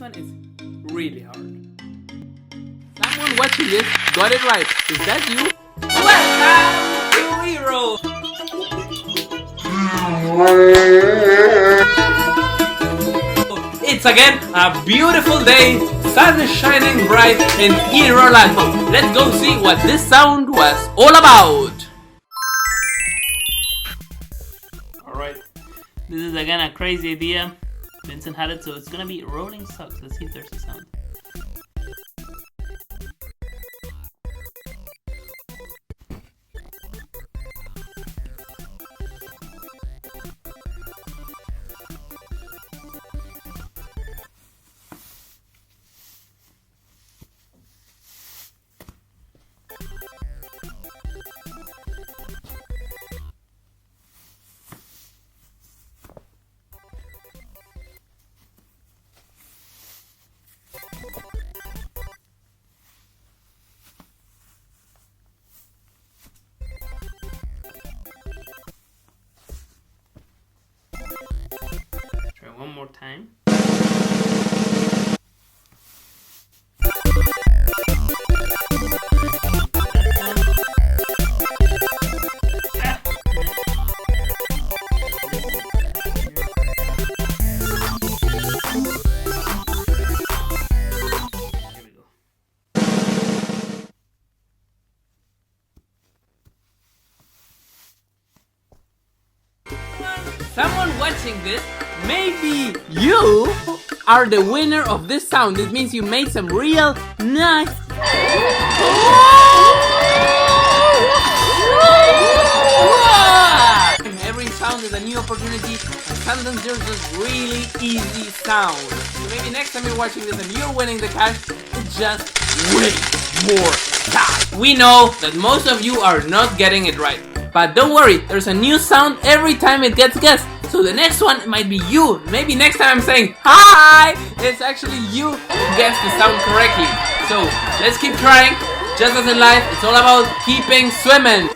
one is really hard. Someone watching this got it right. Is that you? Welcome to Earo! It's again a beautiful day. Sun is shining bright in Earo.app. Let's go see what this sound was all about. Alright, this is again a crazy idea. Vincent had it, so it's gonna be rolling socks. Let's see if there's a sound. Try one more time. Someone watching this, maybe you are the winner of this sound. This means you made some real nice. Every sound is a new opportunity, and sometimes there's just really easy sound. So maybe next time you're watching this and you're winning the cash, it's just way more cash. We know that most of you are not getting it right. But don't worry, there's a new sound every time it gets guessed. So the next one might be you. Maybe next time I'm saying hi, it's actually you who guessed the sound correctly. So let's keep trying. Just as in life, it's all about keeping swimming.